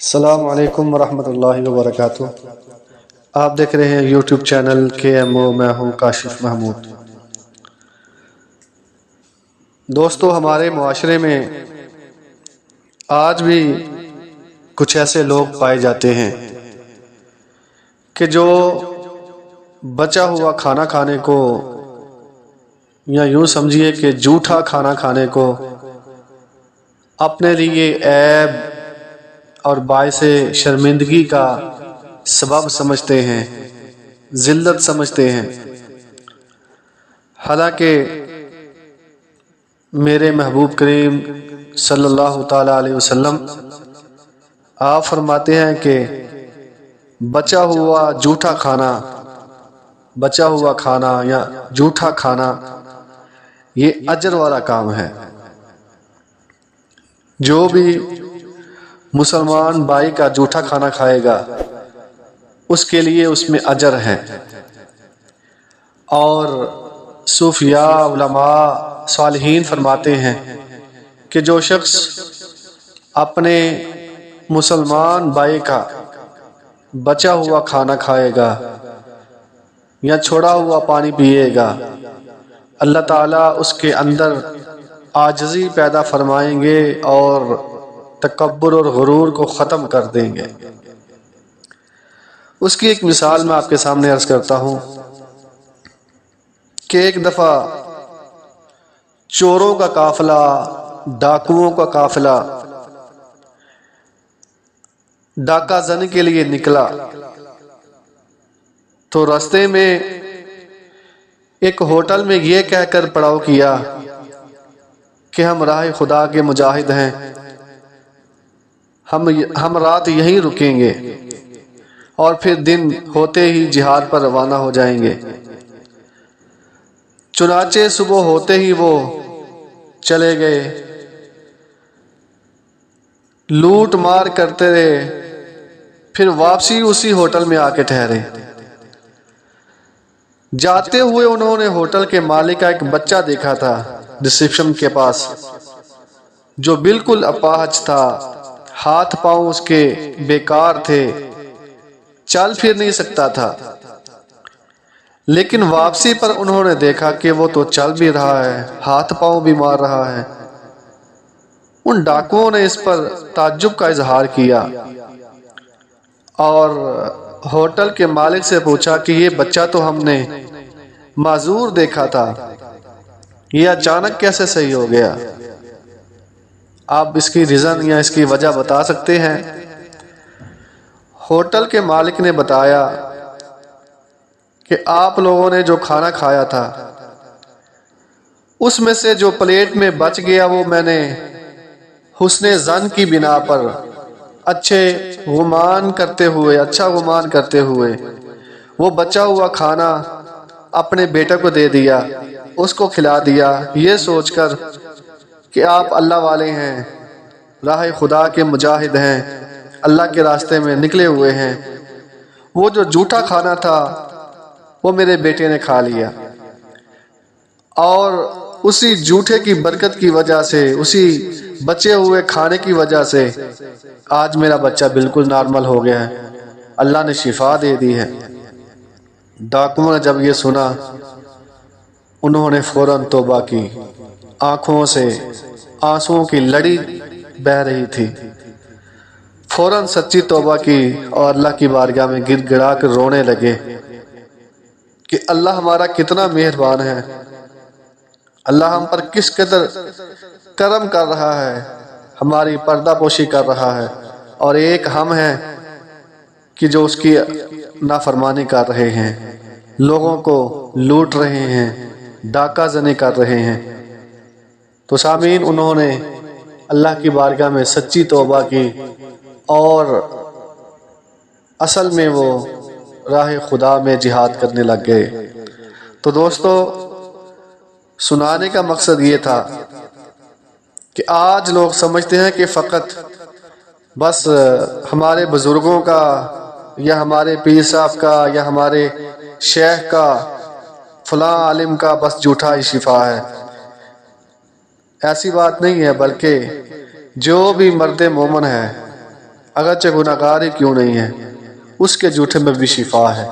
السلام علیکم ورحمۃ اللہ وبرکاتہ۔ آپ دیکھ رہے ہیں یوٹیوب چینل KMO، میں ہوں کاشف محمود۔ دوستو، ہمارے معاشرے میں آج بھی کچھ ایسے لوگ پائے جاتے ہیں کہ جو بچا ہوا کھانا کھانے کو، یا یوں سمجھیے کہ جھوٹا کھانا کھانے کو اپنے لیے عیب اور باعث شرمندگی کا سبب سمجھتے ہیں، ذلت سمجھتے ہیں۔ حالانکہ میرے محبوب کریم صلی اللہ تعالی علیہ وسلم آپ فرماتے ہیں کہ بچا ہوا کھانا یا جھوٹا کھانا یہ اجر والا کام ہے۔ جو بھی مسلمان بھائی کا جھوٹا کھانا کھائے گا اس کے لیے اس میں اجر ہے۔ اور صوفیاء، علماء، صالحین فرماتے ہیں کہ جو شخص اپنے مسلمان بھائی کا بچا ہوا کھانا کھائے گا یا چھوڑا ہوا پانی پیے گا، اللہ تعالیٰ اس کے اندر عاجزی پیدا فرمائیں گے اور تکبر اور غرور کو ختم کر دیں گے۔ اس کی ایک مثال میں آپ کے سامنے عرض کرتا ہوں کہ ایک دفعہ چوروں کا قافلہ، ڈاکوؤں کا قافلہ ڈاکہ زنی کے لیے نکلا، تو راستے میں ایک ہوٹل میں یہ کہہ کر پڑاؤ کیا کہ ہم راہ خدا کے مجاہد ہیں، ہم رات یہیں رکیں گے اور پھر دن ہوتے ہی جہاد پر روانہ ہو جائیں گے۔ چنانچہ صبح ہوتے ہی وہ چلے گئے، لوٹ مار کرتے رہے، پھر واپسی اسی ہوٹل میں آ کے ٹھہرے۔ جاتے ہوئے انہوں نے ہوٹل کے مالک کا ایک بچہ دیکھا تھا ریسیپشن کے پاس، جو بالکل اپاہج تھا، ہاتھ پاؤں اس کے بیکار تھے، چل پھر نہیں سکتا تھا۔ لیکن واپسی پر انہوں نے دیکھا کہ وہ تو چل بھی رہا ہے، ہاتھ پاؤں بھی مار رہا ہے۔ ان ڈاکوؤں نے اس پر تعجب کا اظہار کیا اور ہوٹل کے مالک سے پوچھا کہ یہ بچہ تو ہم نے معذور دیکھا تھا، یہ اچانک کیسے صحیح ہو گیا؟ آپ اس کی ریزن یا اس کی وجہ بتا سکتے ہیں؟ ہوٹل کے مالک نے بتایا کہ آپ لوگوں نے جو کھانا کھایا تھا اس میں سے جو پلیٹ میں بچ گیا وہ میں نے حسن ظن کی بنا پر اچھا گمان کرتے ہوئے وہ بچا ہوا کھانا اپنے بیٹے کو دے دیا، اس کو کھلا دیا، یہ سوچ کر کہ آپ اللہ والے ہیں، راہ خدا کے مجاہد ہیں، اللہ کے راستے میں نکلے ہوئے ہیں۔ وہ جو جھوٹا کھانا تھا وہ میرے بیٹے نے کھا لیا، اور اسی جھوٹے کی برکت کی وجہ سے، اسی بچے ہوئے کھانے کی وجہ سے آج میرا بچہ بالکل نارمل ہو گیا ہے، اللہ نے شفا دے دی ہے۔ ڈاکوؤں نے جب یہ سنا انہوں نے فوراً توبہ کی، آنکھوں سے آنسوؤں کی لڑی بہہ رہی تھی، فوراً سچی توبہ کی اور اللہ کی بارگاہ میں گر گڑا کر رونے لگے کہ اللہ ہمارا کتنا مہربان ہے، اللہ ہم پر کس قدر کرم کر رہا ہے، ہماری پردہ پوشی کر رہا ہے، اور ایک ہم ہیں کہ جو اس کی نافرمانی کر رہے ہیں، لوگوں کو لوٹ رہے ہیں، ڈاکہ زنی کر رہے ہیں۔ تو سامعین، انہوں نے اللہ کی بارگاہ میں سچی توبہ کی اور اصل میں وہ راہ خدا میں جہاد کرنے لگ گئے۔ تو دوستو، سنانے کا مقصد یہ تھا کہ آج لوگ سمجھتے ہیں کہ فقط بس ہمارے بزرگوں کا یا ہمارے پیر صاحب کا یا ہمارے شیخ کا، فلاں عالم کا بس جھوٹا ہی شفا ہے۔ ایسی بات نہیں ہے، بلکہ جو بھی مرد مومن ہے اگرچہ گناہگار ہی کیوں نہیں ہے، اس کے جھوٹے میں بھی شفا ہے۔